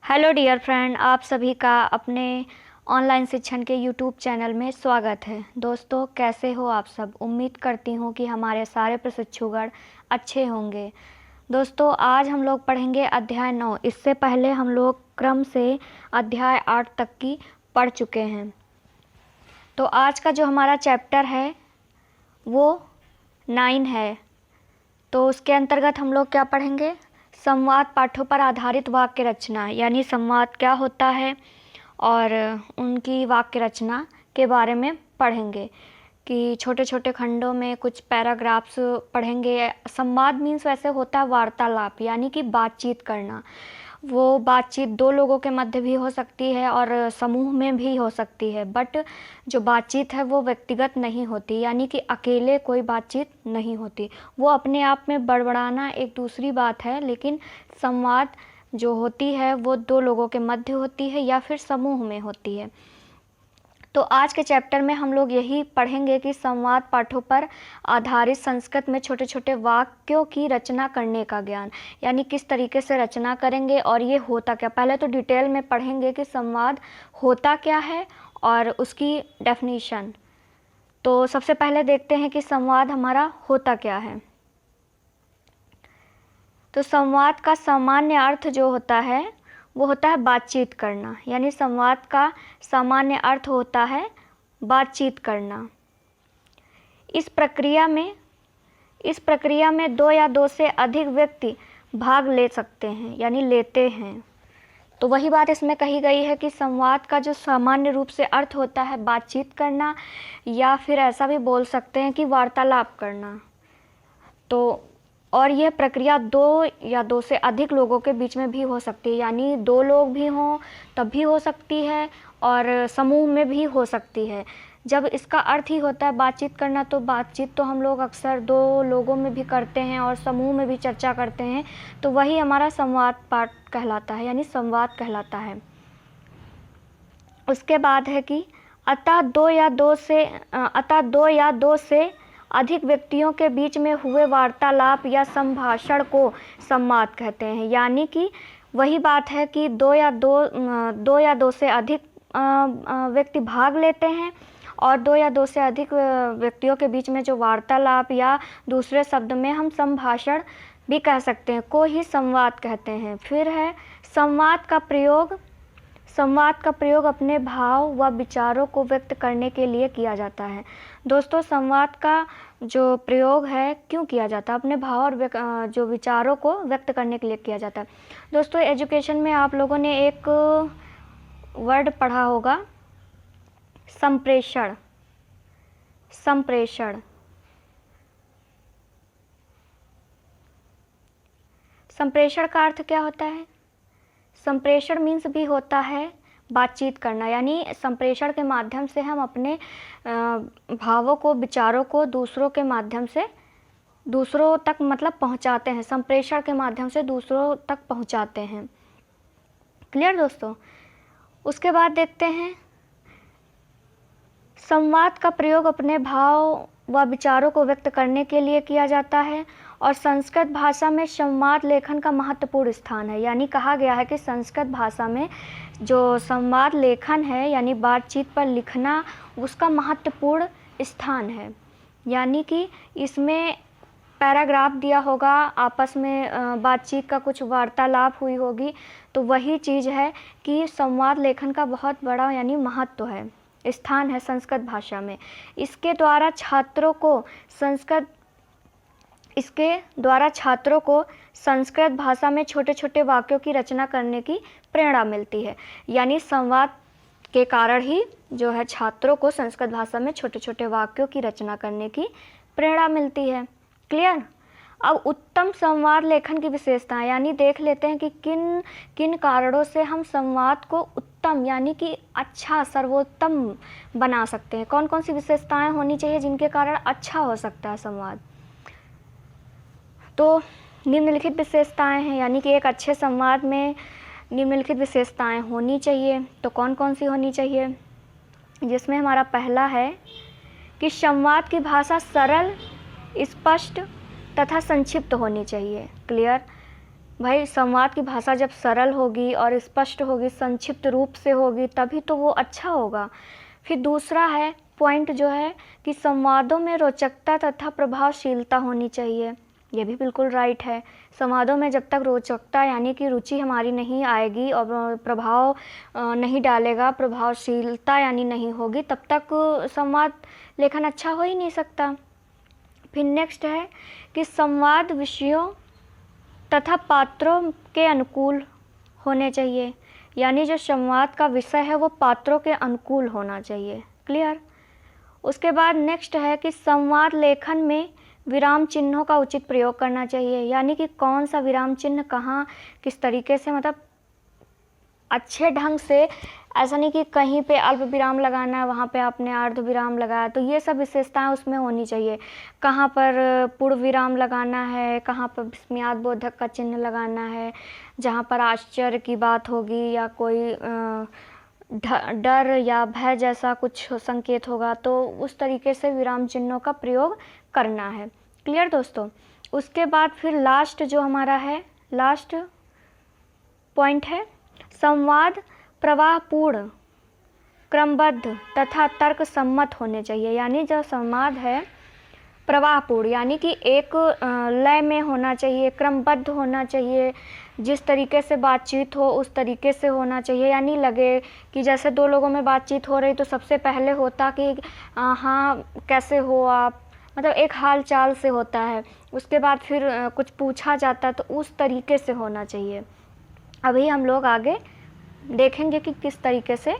Hello dear friend, आप सभी का अपने ऑनलाइन शिक्षण के यूट्यूब चैनल में स्वागत है। दोस्तों, कैसे हो आप सब? उम्मीद करती हूँ कि हमारे सारे प्रशिक्षुगण अच्छे होंगे। दोस्तों, आज हम लोग पढ़ेंगे अध्याय 9। इससे पहले हम लोग क्रम से अध्याय 8 तक की पढ़ चुके हैं। तो आज का जो हमारा चैप्टर है वो 9 है। तो उसके अंतर्गत हम लोग क्या पढ़ेंगे? संवाद पाठों पर आधारित वाक्य रचना, यानी संवाद क्या होता है और उनकी वाक्य रचना के बारे में पढ़ेंगे कि छोटे छोटे खंडों में कुछ पैराग्राफ्स पढ़ेंगे। संवाद मीन्स वैसे होता है वार्तालाप, यानी कि बातचीत करना। वो बातचीत दो लोगों के मध्य भी हो सकती है और समूह में भी हो सकती है, बट जो बातचीत है वो व्यक्तिगत नहीं होती, यानी कि अकेले कोई बातचीत नहीं होती। वो अपने आप में बड़बड़ाना एक दूसरी बात है, लेकिन संवाद जो होती है वो दो लोगों के मध्य होती है या फिर समूह में होती है। तो आज के चैप्टर में हम लोग यही पढ़ेंगे कि संवाद पाठों पर आधारित संस्कृत में छोटे छोटे वाक्यों की रचना करने का ज्ञान, यानी किस तरीके से रचना करेंगे और ये होता क्या। पहले तो डिटेल में पढ़ेंगे कि संवाद होता क्या है और उसकी डेफिनेशन। तो सबसे पहले देखते हैं कि संवाद हमारा होता क्या है। तो संवाद का सामान्य अर्थ जो होता है वो होता है बातचीत करना, यानी संवाद का सामान्य अर्थ होता है बातचीत करना। इस प्रक्रिया में दो या दो से अधिक व्यक्ति भाग ले सकते हैं, यानी लेते हैं। तो वही बात इसमें कही गई है कि संवाद का जो सामान्य रूप से अर्थ होता है बातचीत करना, या फिर ऐसा भी बोल सकते हैं कि वार्तालाप करना। तो और यह प्रक्रिया दो या दो से अधिक लोगों के बीच में भी हो सकती है, यानी दो लोग भी हों तब भी हो सकती है और समूह में भी हो सकती है। जब इसका अर्थ ही होता है बातचीत करना, तो बातचीत तो हम लोग अक्सर दो लोगों में भी करते हैं और समूह में भी चर्चा करते हैं। तो वही हमारा संवाद पाठ कहलाता है, यानी संवाद कहलाता है। उसके बाद है कि अतः दो या दो से अधिक व्यक्तियों के बीच में हुए वार्तालाप या संभाषण को संवाद कहते हैं। यानी कि वही बात है कि दो या दो से अधिक व्यक्ति भाग लेते हैं और दो या दो से अधिक व्यक्तियों के बीच में जो वार्तालाप या दूसरे शब्द में हम संभाषण भी कह सकते हैं को ही संवाद कहते हैं। फिर है संवाद का प्रयोग अपने भाव व विचारों को व्यक्त करने के लिए किया जाता है। दोस्तों, संवाद का जो प्रयोग है क्यों किया जाता है? अपने भाव और जो विचारों को व्यक्त करने के लिए किया जाता है। दोस्तों, एजुकेशन में आप लोगों ने एक वर्ड पढ़ा होगा, संप्रेषण। संप्रेषण का अर्थ क्या होता है? संप्रेषण मीन्स भी होता है बातचीत करना, यानी संप्रेषण के माध्यम से हम अपने भावों को, विचारों को दूसरों के माध्यम से दूसरों तक मतलब पहुंचाते हैं। संप्रेषण के माध्यम से दूसरों तक पहुंचाते हैं। क्लियर दोस्तों? उसके बाद देखते हैं संवाद का प्रयोग अपने भाव व विचारों को व्यक्त करने के लिए किया जाता है और संस्कृत भाषा में संवाद लेखन का महत्वपूर्ण स्थान है। यानी कहा गया है कि संस्कृत भाषा में जो संवाद लेखन है, यानी बातचीत पर लिखना, उसका महत्वपूर्ण स्थान है। यानी कि इसमें पैराग्राफ दिया होगा, आपस में बातचीत का कुछ वार्तालाप हुई होगी, तो वही चीज़ है कि संवाद लेखन का बहुत बड़ा यानी महत्व है, स्थान है संस्कृत भाषा में। इसके द्वारा छात्रों को संस्कृत भाषा में छोटे छोटे वाक्यों की रचना करने की प्रेरणा मिलती है। यानी संवाद के कारण ही जो है छात्रों को संस्कृत भाषा में छोटे छोटे वाक्यों की रचना करने की प्रेरणा मिलती है। क्लियर? अब उत्तम संवाद लेखन की विशेषताएं, यानी देख लेते हैं कि किन किन कारणों से हम संवाद को उत्तम यानी कि अच्छा, सर्वोत्तम बना सकते हैं। कौन कौन सी विशेषताएं होनी चाहिए जिनके कारण अच्छा हो सकता है संवाद? तो निम्नलिखित विशेषताएं हैं, यानी कि एक अच्छे संवाद में निम्नलिखित विशेषताएं होनी चाहिए। तो कौन कौन सी होनी चाहिए? जिसमें हमारा पहला है कि संवाद की भाषा सरल, स्पष्ट तथा संक्षिप्त होनी चाहिए। क्लियर? भाई संवाद की भाषा जब सरल होगी और स्पष्ट होगी, संक्षिप्त रूप से होगी, तभी तो वो अच्छा होगा। फिर दूसरा है पॉइंट जो है कि संवादों में रोचकता तथा प्रभावशीलता होनी चाहिए। ये भी बिल्कुल राइट है। संवादों में जब तक रोचकता यानी कि रुचि हमारी नहीं आएगी और प्रभाव नहीं डालेगा, प्रभावशीलता यानी नहीं होगी, तब तक संवाद लेखन अच्छा हो ही नहीं सकता। फिर नेक्स्ट है कि संवाद विषयों तथा पात्रों के अनुकूल होने चाहिए, यानी जो संवाद का विषय है वो पात्रों के अनुकूल होना चाहिए। क्लियर। उसके बाद नेक्स्ट है कि संवाद लेखन में विराम चिन्हों का उचित प्रयोग करना चाहिए, यानी कि कौन सा विराम चिन्ह कहाँ किस तरीके से, मतलब अच्छे ढंग से, ऐसा नहीं कि कहीं पे अल्प विराम लगाना है वहाँ पे आपने अर्ध विराम लगाया, तो ये सब विशेषताएं उसमें होनी चाहिए। कहाँ पर पूर्ण विराम लगाना है, कहाँ पर विस्मयाद बोधक का चिन्ह लगाना है, जहाँ पर आश्चर्य की बात होगी या कोई डर या भय जैसा कुछ संकेत होगा, तो उस तरीके से विराम चिन्हों का प्रयोग करना है। क्लियर दोस्तों। उसके बाद फिर लास्ट जो हमारा है, लास्ट पॉइंट है संवाद प्रवाहपूर्ण, क्रमबद्ध तथा तर्क सम्मत होने चाहिए, यानी जो संवाद है प्रवाहपूर्ण यानी कि एक लय में होना चाहिए, क्रमबद्ध होना चाहिए, जिस तरीके से बातचीत हो उस तरीके से होना चाहिए। यानी लगे कि जैसे दो लोगों में बातचीत हो रही तो सबसे पहले होता कि हाँ कैसे हो आप, मतलब एक हाल चाल से होता है, उसके बाद फिर कुछ पूछा जाता है, तो उस तरीके से होना चाहिए। अभी हम लोग आगे देखेंगे कि किस तरीके से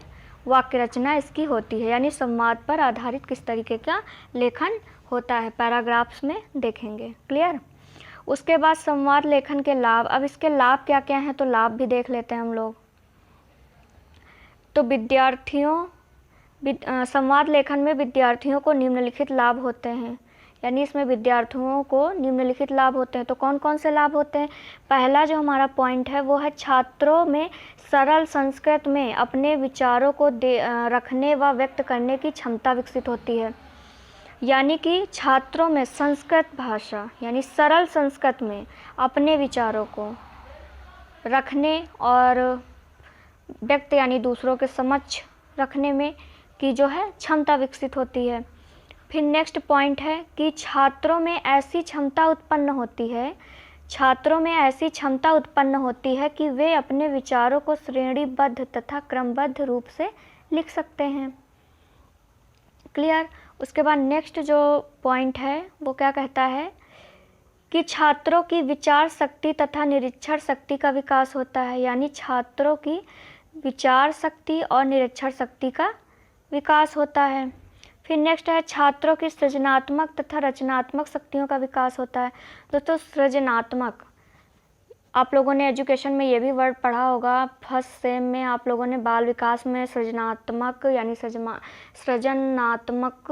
वाक्य रचना इसकी होती है, यानी संवाद पर आधारित किस तरीके का लेखन होता है, पैराग्राफ्स में देखेंगे। क्लियर। उसके बाद संवाद लेखन के लाभ। अब इसके लाभ क्या क्या हैं, तो लाभ भी देख लेते हैं हम लोग। तो विद्यार्थियों, संवाद लेखन में विद्यार्थियों को निम्नलिखित लाभ होते हैं, यानी इसमें विद्यार्थियों को निम्नलिखित लाभ होते हैं। तो कौन कौन से लाभ होते हैं। पहला जो हमारा पॉइंट है वो है छात्रों में सरल संस्कृत में अपने विचारों को रखने व व्यक्त करने की क्षमता विकसित होती है, यानी कि छात्रों में संस्कृत भाषा यानी सरल संस्कृत में अपने विचारों को रखने और व्यक्त यानी दूसरों के समक्ष रखने में की जो है क्षमता विकसित होती है। फिर नेक्स्ट पॉइंट है कि छात्रों में ऐसी क्षमता उत्पन्न होती है, छात्रों में ऐसी क्षमता उत्पन्न होती है कि वे अपने विचारों को श्रेणीबद्ध तथा क्रमबद्ध रूप से लिख सकते हैं। क्लियर। उसके बाद नेक्स्ट जो पॉइंट है वो क्या कहता है कि छात्रों की विचार शक्ति तथा निरीक्षण शक्ति का विकास होता है, यानी छात्रों की विचार शक्ति और निरीक्षण शक्ति का विकास होता है। फिर नेक्स्ट है छात्रों की सृजनात्मक तथा रचनात्मक शक्तियों का विकास होता है। दोस्तों सृजनात्मक, आप लोगों ने एजुकेशन में ये भी वर्ड पढ़ा होगा, फर्स्ट सेम में आप लोगों ने बाल विकास में सृजनात्मक यानी सृजनात्मक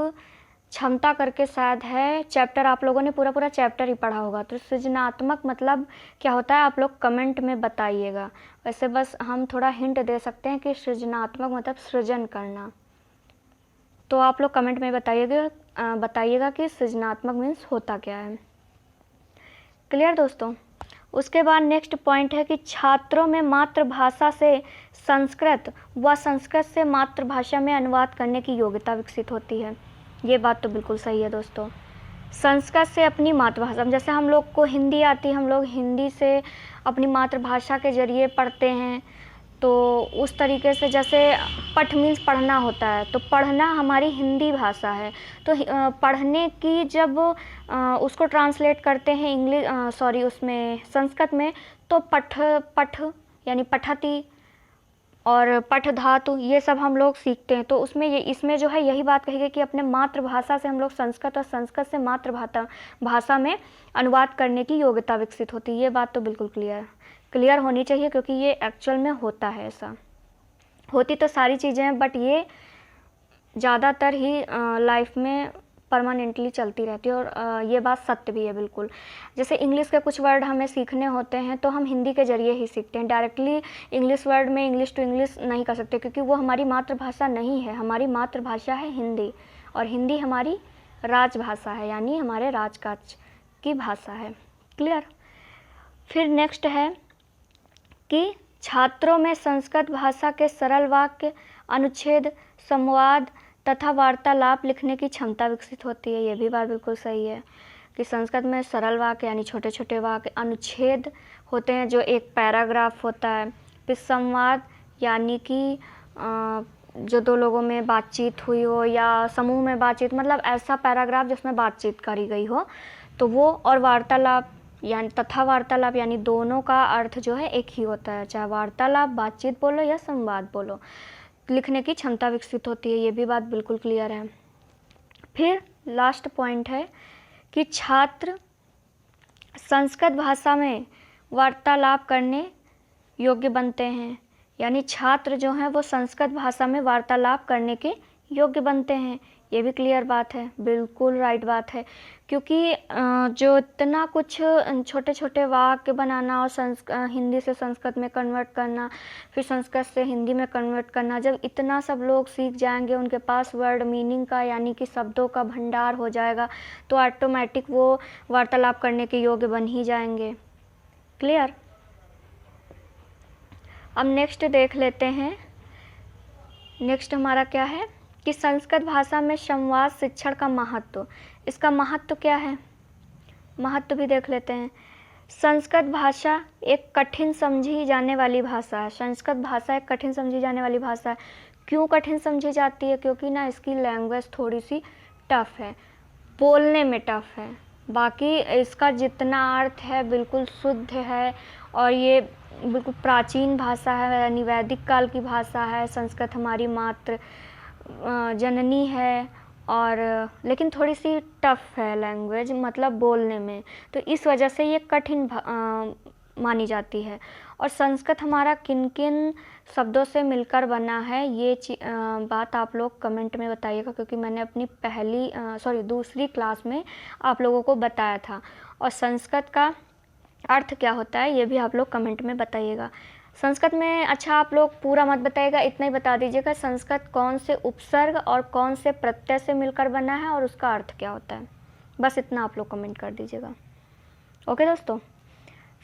क्षमता करके शायद है चैप्टर, आप लोगों ने पूरा चैप्टर ही पढ़ा होगा। तो सृजनात्मक मतलब क्या होता है, आप लोग कमेंट में बताइएगा। वैसे बस हम थोड़ा हिंट दे सकते हैं कि सृजनात्मक मतलब सृजन करना, तो आप लोग कमेंट में बताइएगा कि सृजनात्मक मीन्स होता क्या है। क्लियर दोस्तों। उसके बाद नेक्स्ट पॉइंट है कि छात्रों में मातृभाषा से संस्कृत व संस्कृत से मातृभाषा में अनुवाद करने की योग्यता विकसित होती है। ये बात तो बिल्कुल सही है दोस्तों। संस्कृत से अपनी मातृभाषा, जैसे हम लोग को हिंदी आती है, हम लोग हिंदी से अपनी मातृभाषा के जरिए पढ़ते हैं, तो उस तरीके से जैसे पठ मीन्स पढ़ना होता है, तो पढ़ना हमारी हिंदी भाषा है, तो पढ़ने की जब उसको ट्रांसलेट करते हैं उसमें संस्कृत में, तो पठ यानी पठती और पठ धातु ये सब हम लोग सीखते हैं। तो इसमें जो है यही बात कही गई कि अपने मातृभाषा से हम लोग संस्कृत और संस्कृत से मातृभाषा में अनुवाद करने की योग्यता विकसित होती है। ये बात तो बिल्कुल क्लियर होनी चाहिए, क्योंकि ये एक्चुअल में होता है। ऐसा होती तो सारी चीज़ें हैं, बट ये ज़्यादातर ही लाइफ में परमानेंटली चलती रहती है, और ये बात सत्य भी है बिल्कुल। जैसे इंग्लिश के कुछ वर्ड हमें सीखने होते हैं तो हम हिंदी के ज़रिए ही सीखते हैं, डायरेक्टली इंग्लिश वर्ड में इंग्लिश टू इंग्लिश नहीं कर सकते, क्योंकि वो हमारी मातृभाषा नहीं है। हमारी मातृभाषा है हिंदी, और हिंदी हमारी राजभाषा है, यानी हमारे राजकाज की भाषा है। क्लियर। फिर नेक्स्ट है कि छात्रों में संस्कृत भाषा के सरल वाक्य, अनुच्छेद, संवाद तथा वार्तालाप लिखने की क्षमता विकसित होती है। ये भी बात बिल्कुल सही है कि संस्कृत में सरल वाक्य यानी छोटे छोटे वाक्य, अनुच्छेद होते हैं जो एक पैराग्राफ होता है, फिर संवाद यानी कि जो दो लोगों में बातचीत हुई हो या समूह में बातचीत, मतलब ऐसा पैराग्राफ जिसमें बातचीत करी गई हो तो वो, और वार्तालाप यानी तथा वार्तालाप यानी दोनों का अर्थ जो है एक ही होता है, चाहे वार्तालाप बातचीत बोलो या संवाद बोलो, लिखने की क्षमता विकसित होती है। ये भी बात बिल्कुल क्लियर है। फिर लास्ट पॉइंट है कि छात्र संस्कृत भाषा में वार्तालाप करने योग्य बनते हैं, यानी छात्र जो हैं वो संस्कृत भाषा में वार्तालाप करने के योग्य बनते हैं। ये भी क्लियर बात है, बिल्कुल राइट बात है, क्योंकि जो इतना कुछ छोटे छोटे वाक्य बनाना और हिंदी से संस्कृत में कन्वर्ट करना, फिर संस्कृत से हिंदी में कन्वर्ट करना, जब इतना सब लोग सीख जाएंगे, उनके पास वर्ड मीनिंग का यानी कि शब्दों का भंडार हो जाएगा, तो ऑटोमेटिक वो वार्तालाप करने के योग्य बन ही जाएंगे। क्लियर। अब नेक्स्ट देख लेते हैं। नेक्स्ट हमारा क्या है कि संस्कृत भाषा में संवाद शिक्षण का महत्व। इसका महत्व क्या है, महत्व भी देख लेते हैं। संस्कृत भाषा एक कठिन समझी जाने वाली भाषा है। संस्कृत भाषा एक कठिन समझी जाने वाली भाषा है। क्यों कठिन समझी जाती है? क्योंकि ना इसकी लैंग्वेज थोड़ी सी टफ है, बोलने में टफ है, बाकी इसका जितना अर्थ है बिल्कुल शुद्ध है, और ये बिल्कुल प्राचीन भाषा है, यानी वैदिक काल की भाषा है। संस्कृत हमारी मातृ जननी है, और लेकिन थोड़ी सी टफ है लैंग्वेज, मतलब बोलने में, तो इस वजह से ये कठिन मानी जाती है। और संस्कृत हमारा किन किन शब्दों से मिलकर बना है, ये बात आप लोग कमेंट में बताइएगा, क्योंकि मैंने अपनी दूसरी क्लास में आप लोगों को बताया था। और संस्कृत का अर्थ क्या होता है ये भी आप लोग कमेंट में बताइएगा। संस्कृत में अच्छा आप लोग पूरा मत बताइएगा, इतना ही बता दीजिएगा संस्कृत कौन से उपसर्ग और कौन से प्रत्यय से मिलकर बना है और उसका अर्थ क्या होता है, बस इतना आप लोग कमेंट कर दीजिएगा। ओके दोस्तों।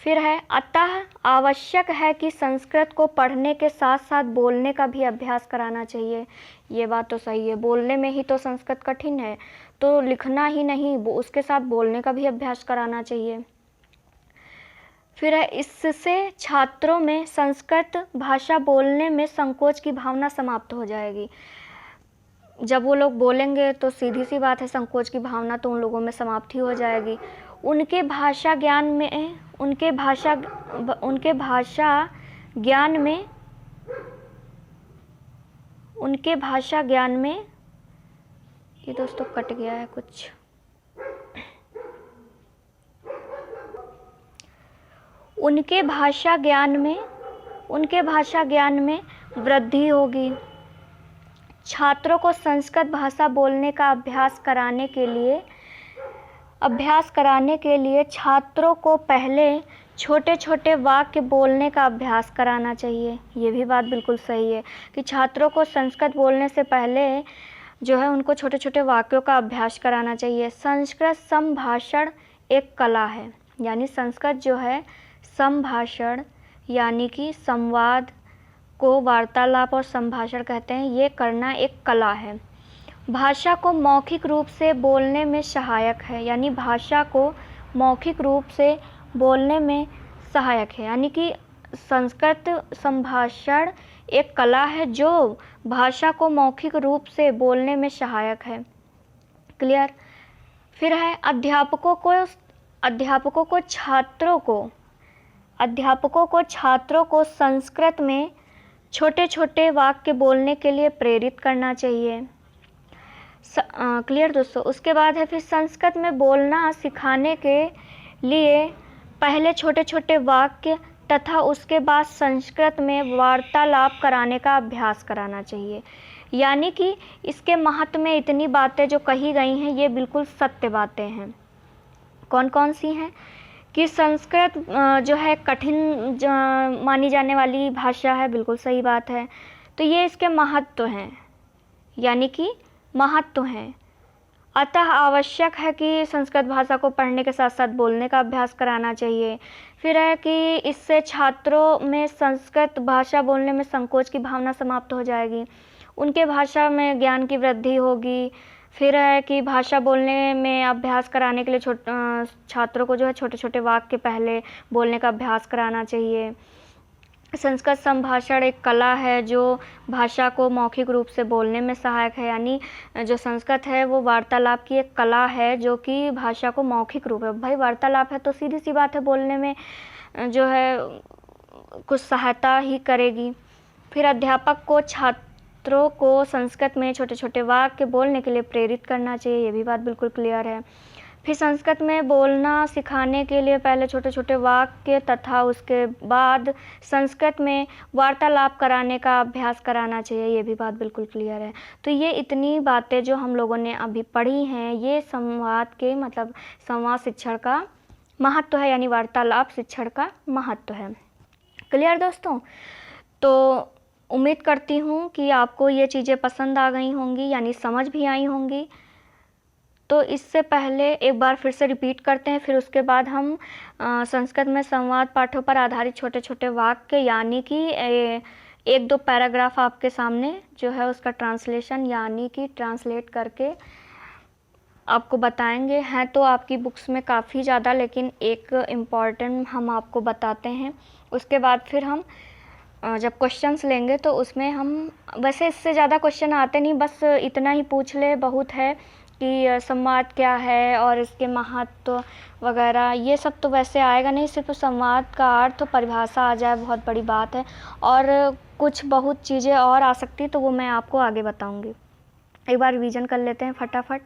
फिर है, अतः आवश्यक है कि संस्कृत को पढ़ने के साथ साथ बोलने का भी अभ्यास कराना चाहिए। ये बात तो सही है, बोलने में ही तो संस्कृत कठिन है, तो लिखना ही नहीं, उसके साथ बोलने का भी अभ्यास कराना चाहिए। फिर है, इससे छात्रों में संस्कृत भाषा बोलने में संकोच की भावना समाप्त हो जाएगी। जब वो लोग बोलेंगे तो सीधी सी बात है, संकोच की भावना तो उन लोगों में समाप्त ही हो जाएगी। उनके भाषा ज्ञान में ये दोस्तों कट गया है कुछ। उनके भाषा ज्ञान में वृद्धि होगी। छात्रों को संस्कृत भाषा बोलने का अभ्यास कराने के लिए छात्रों को पहले छोटे छोटे वाक्य बोलने का अभ्यास कराना चाहिए। ये भी बात बिल्कुल सही है कि छात्रों को संस्कृत बोलने से पहले जो है उनको छोटे छोटे वाक्यों का अभ्यास कराना चाहिए। संस्कृत संभाषण एक कला है, यानी संस्कृत जो है संभाषण यानी कि संवाद को वार्तालाप और संभाषण कहते हैं, ये करना एक कला है। भाषा को मौखिक रूप से बोलने में सहायक है, यानी भाषा को मौखिक रूप से बोलने में सहायक है, यानी कि संस्कृत संभाषण एक कला है जो भाषा को मौखिक रूप से बोलने में सहायक है। क्लियर। फिर है, अध्यापकों को छात्रों को संस्कृत में छोटे छोटे वाक्य बोलने के लिए प्रेरित करना चाहिए। क्लियर दोस्तों। उसके बाद है फिर, संस्कृत में बोलना सिखाने के लिए पहले छोटे छोटे वाक्य तथा उसके बाद संस्कृत में वार्तालाप कराने का अभ्यास कराना चाहिए। यानी कि इसके महत्व में इतनी बातें जो कही गई हैं ये बिल्कुल सत्य बातें हैं। कौन कौन सी हैं? कि संस्कृत जो है कठिन मानी जाने वाली भाषा है, बिल्कुल सही बात है, तो ये इसके महत्व हैं, यानी कि महत्व हैं। अतः आवश्यक है कि संस्कृत भाषा को पढ़ने के साथ साथ बोलने का अभ्यास कराना चाहिए। फिर है कि इससे छात्रों में संस्कृत भाषा बोलने में संकोच की भावना समाप्त हो जाएगी, उनके भाषा में ज्ञान की वृद्धि होगी। फिर है कि भाषा बोलने में अभ्यास कराने के लिए छात्रों को जो है छोटे छोटे वाक्य पहले बोलने का अभ्यास कराना चाहिए। संस्कृत संभाषण एक कला है जो भाषा को मौखिक रूप से बोलने में सहायक है, यानी जो संस्कृत है वो वार्तालाप की एक कला है जो कि भाषा को मौखिक रूप है। भाई वार्तालाप है तो सीधी सी बात है, बोलने में जो है कुछ सहायता ही करेगी। फिर अध्यापक को छात्रों को संस्कृत में छोटे छोटे वाक्य बोलने के लिए प्रेरित करना चाहिए, ये भी बात बिल्कुल क्लियर है। फिर संस्कृत में बोलना सिखाने के लिए पहले छोटे छोटे वाक्य तथा उसके बाद संस्कृत में वार्तालाप कराने का अभ्यास कराना चाहिए, ये भी बात बिल्कुल क्लियर है। तो ये इतनी बातें जो हम लोगों ने अभी पढ़ी हैं, ये संवाद के मतलब संवाद शिक्षण का महत्व है, यानी वार्तालाप शिक्षण का महत्व है। क्लियर दोस्तों? तो उम्मीद करती हूँ कि आपको ये चीज़ें पसंद आ गई होंगी, यानी समझ भी आई होंगी। तो इससे पहले एक बार फिर से रिपीट करते हैं, फिर उसके बाद हम संस्कृत में संवाद पाठों पर आधारित छोटे छोटे वाक्य यानी कि एक दो पैराग्राफ आपके सामने जो है उसका ट्रांसलेशन यानी कि ट्रांसलेट करके आपको बताएंगे। हैं तो आपकी बुक्स में काफ़ी ज़्यादा, लेकिन एक इम्पॉर्टेंट हम आपको बताते हैं। उसके बाद फिर हम जब क्वेश्चंस लेंगे तो उसमें हम, वैसे इससे ज़्यादा क्वेश्चन आते नहीं, बस इतना ही पूछ ले बहुत है कि संवाद क्या है और इसके महत्व वगैरह, ये सब तो वैसे आएगा नहीं। सिर्फ संवाद का अर्थ परिभाषा आ जाए बहुत बड़ी बात है, और कुछ बहुत चीज़ें और आ सकती तो वो मैं आपको आगे बताऊंगी। एक बार रिवीजन कर लेते हैं फटाफट।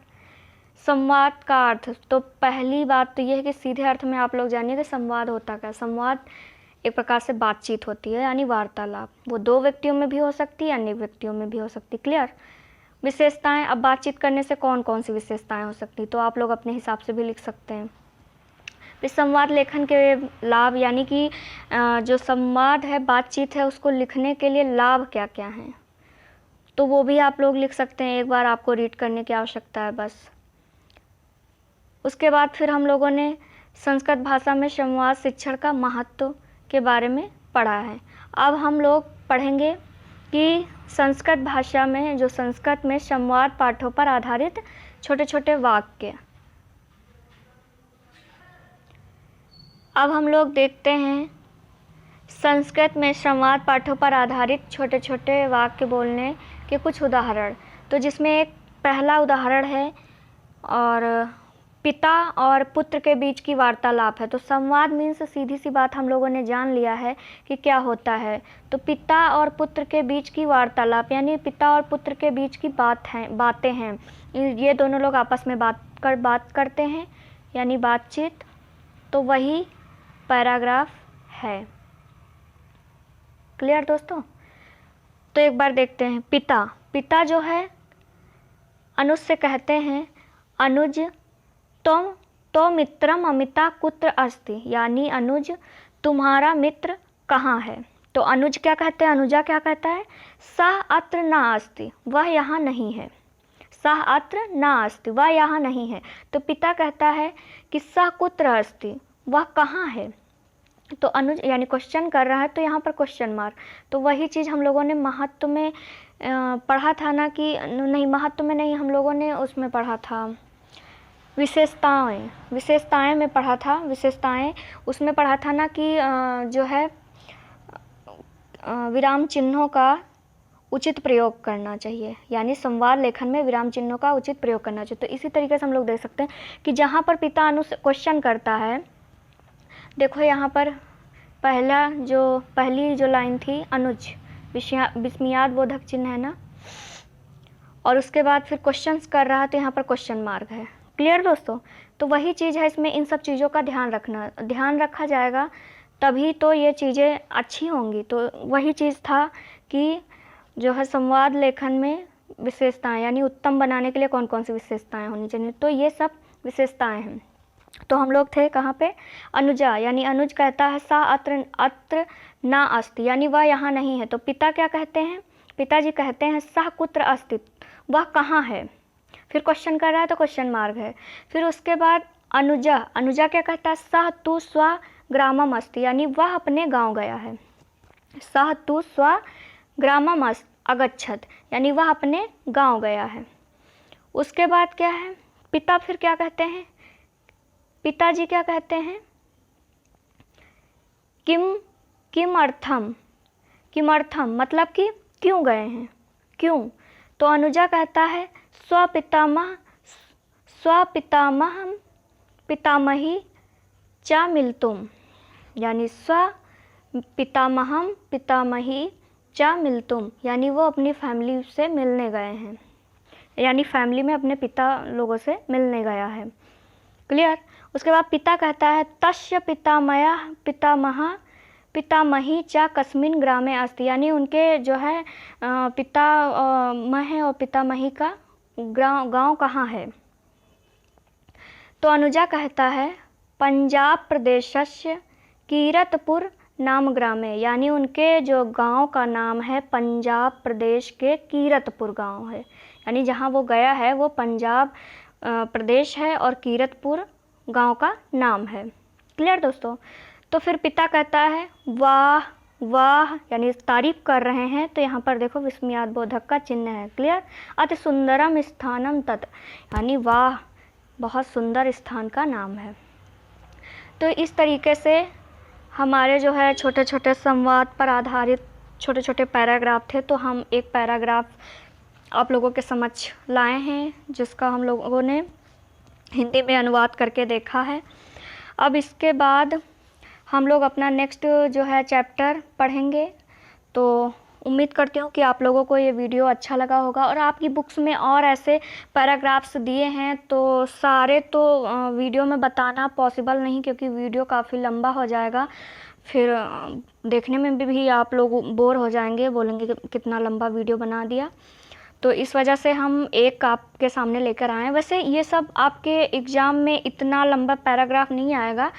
संवाद का अर्थ, तो पहली बात तो ये है कि सीधे अर्थ में आप लोग जानिए कि संवाद होता क्या। संवाद एक प्रकार से बातचीत होती है, यानी वार्तालाप। वो दो व्यक्तियों में भी हो सकती है, अन्य व्यक्तियों में भी हो सकती। क्लियर? विशेषताएं, अब बातचीत करने से कौन कौन सी विशेषताएं हो सकती, तो आप लोग अपने हिसाब से भी लिख सकते हैं। फिर संवाद लेखन के लाभ, यानी कि जो संवाद है, बातचीत है, उसको लिखने के लिए लाभ क्या क्या हैं, तो वो भी आप लोग लिख सकते हैं। एक बार आपको रीड करने की आवश्यकता है बस। उसके बाद फिर हम लोगों ने संस्कृत भाषा में संवाद शिक्षण का महत्व के बारे में पढ़ा है। अब हम लोग पढ़ेंगे कि संस्कृत भाषा में, जो संस्कृत में संवाद पाठों पर आधारित छोटे छोटे वाक्य। अब हम लोग देखते हैं संस्कृत में संवाद पाठों पर आधारित छोटे छोटे वाक्य बोलने के कुछ उदाहरण। तो जिसमें एक पहला उदाहरण है और पिता और पुत्र के बीच की वार्तालाप है। तो संवाद मीन्स सीधी सी बात हम लोगों ने जान लिया है कि क्या होता है। तो पिता और पुत्र के बीच की वार्तालाप, यानी पिता और पुत्र के बीच की बातें हैं। ये दोनों लोग आपस में बात करते हैं, यानी बातचीत। तो वही पैराग्राफ है। क्लियर दोस्तों? तो एक बार देखते हैं। पिता जो है अनुज से कहते हैं, अनुज तो मित्रम अमिता कुत्र अस्ति, यानी अनुज तुम्हारा मित्र कहाँ है। तो अनुज क्या कहते हैं, अनुजा क्या कहता है, सः अत्र न अस्ति, वह यहाँ नहीं है। सः अत्र न अस्ति, वह यहाँ नहीं है। तो पिता कहता है कि सः कुत्र अस्ति, वह कहाँ है। तो अनुज यानी क्वेश्चन कर रहा है, तो यहाँ पर क्वेश्चन मार्क। तो वही चीज़ हम लोगों ने महत्व में पढ़ा था ना, कि नहीं महत्व में नहीं, हम लोगों ने उसमें पढ़ा था विशेषताएं में पढ़ा था। विशेषताएं उसमें पढ़ा था ना कि जो है विराम चिन्हों का उचित प्रयोग करना चाहिए, यानी संवाद लेखन में विराम चिन्हों का उचित प्रयोग करना चाहिए। तो इसी तरीके से हम लोग देख सकते हैं कि जहाँ पर पिता क्वेश्चन करता है, देखो यहाँ पर पहली जो लाइन थी, अनुज विस्मयाद बोधक चिन्ह है ना, और उसके बाद फिर क्वेश्चंस कर रहा है, तो यहाँ पर क्वेश्चन मार्क है। क्लियर दोस्तों? तो वही चीज़ है, इसमें इन सब चीज़ों का ध्यान रखा जाएगा, तभी तो ये चीज़ें अच्छी होंगी। तो वही चीज़ था कि जो है संवाद लेखन में विशेषताएं, यानी उत्तम बनाने के लिए कौन कौन सी विशेषताएं होनी चाहिए, तो ये सब विशेषताएं हैं। तो हम लोग थे कहाँ पे, अनुजा, यानी अनुज कहता है सा अत्र न अस्ति, यानी वह यहाँ नहीं है। तो पिता क्या कहते हैं, पिताजी कहते हैं सः कुत्र अस्ति, वह कहाँ है। फिर क्वेश्चन कर रहा है तो क्वेश्चन मार्क है। फिर उसके बाद अनुजा क्या कहता है, सः तु स्व ग्रामम अस्ति, यानी वह अपने गांव गया है। सः तु स्वग्रामम अगच्छत, यानी वह अपने गांव गया है। उसके बाद क्या है, पिता फिर क्या कहते हैं, पिताजी क्या कहते हैं, किमर्थम, किमर्थम मतलब कि क्यों गए हैं, क्यों। तो अनुजा कहता है स्वपितामहं पितामही च मिलतुम, यानी स्वपितामहं पितामही च मिलतुम, यानी वो अपनी फैमिली से मिलने गए हैं, यानी फैमिली में अपने पिता लोगों से मिलने गया है। क्लियर। उसके बाद पिता कहता है तस्य पितामही च कस्मिन् ग्रामे अस्ति, यानी उनके जो है पितामह और पितामही का गांव कहाँ है। तो अनुजा कहता है पंजाब प्रदेशस्य कीरतपुर नाम ग्रामे, यानी उनके जो गांव का नाम है पंजाब प्रदेश के कीरतपुर गांव है, यानी जहां वो गया है वो पंजाब प्रदेश है और कीरतपुर गांव का नाम है। क्लियर दोस्तों। तो फिर पिता कहता है वाह वाह, यानी तारीफ कर रहे हैं, तो यहाँ पर देखो विस्मयादिबोधक का चिन्ह है। क्लियर। अति सुंदरम स्थानम तत्, यानी वाह बहुत सुंदर स्थान का नाम है। तो इस तरीके से हमारे जो है छोटे छोटे संवाद पर आधारित छोटे छोटे पैराग्राफ थे, तो हम एक पैराग्राफ आप लोगों के समक्ष लाए हैं जिसका हम लोगों ने हिंदी में अनुवाद करके देखा है। अब इसके बाद हम लोग अपना नेक्स्ट जो है चैप्टर पढ़ेंगे। तो उम्मीद करती हूँ कि आप लोगों को ये वीडियो अच्छा लगा होगा, और आपकी बुक्स में और ऐसे पैराग्राफ्स दिए हैं तो सारे तो वीडियो में बताना पॉसिबल नहीं, क्योंकि वीडियो काफ़ी लंबा हो जाएगा, फिर देखने में भी आप लोग बोर हो जाएंगे, बोलेंगे कि कितना लंबा वीडियो बना दिया। तो इस वजह से हम एक आपके सामने लेकर आए हैं। वैसे ये सब आपके एग्ज़ाम में इतना लंबा पैराग्राफ नहीं आएगा,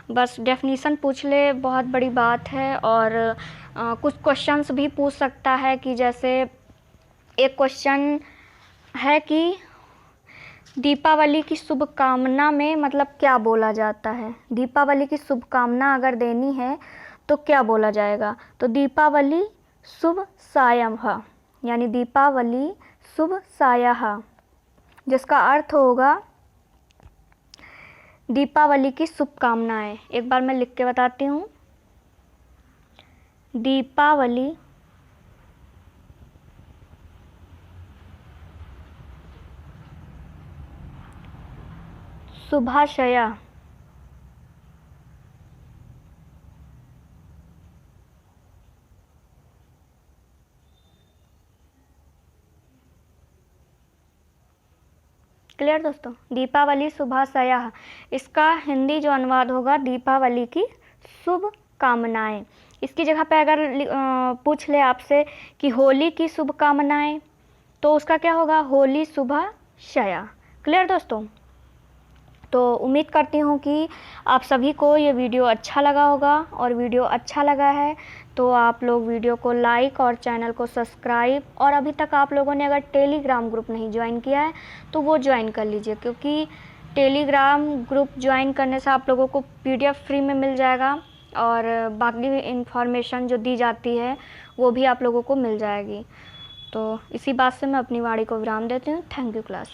बस डेफिनीशन पूछ ले बहुत बड़ी बात है। और कुछ क्वेश्चंस भी पूछ सकता है, कि जैसे एक क्वेश्चन है कि दीपावली की शुभकामना में मतलब क्या बोला जाता है, दीपावली की शुभकामना अगर देनी है तो क्या बोला जाएगा। तो दीपावली शुभ सायं, यानी दीपावली शुभ सायः, जिसका अर्थ होगा दीपावली की शुभकामनाएं। एक बार मैं लिख के बताती हूँ, दीपावली शुभाशया। क्लियर दोस्तों। दीपावली शुभाशया, इसका हिंदी जो अनुवाद होगा दीपावली की शुभकामनाएं। इसकी जगह पे अगर पूछ ले आपसे कि होली की शुभकामनाएं, तो उसका क्या होगा, होली शुभाशया। क्लियर दोस्तों। तो उम्मीद करती हूँ कि आप सभी को ये वीडियो अच्छा लगा होगा, और वीडियो अच्छा लगा है तो आप लोग वीडियो को लाइक और चैनल को सब्सक्राइब, और अभी तक आप लोगों ने अगर टेलीग्राम ग्रुप नहीं ज्वाइन किया है तो वो ज्वाइन कर लीजिए, क्योंकि टेलीग्राम ग्रुप ज्वाइन करने से आप लोगों को PDF फ्री में मिल जाएगा, और बाकी इन्फॉर्मेशन जो दी जाती है वो भी आप लोगों को मिल जाएगी। तो इसी बात से मैं अपनी वाणी को विराम देती हूँ। Thank you class.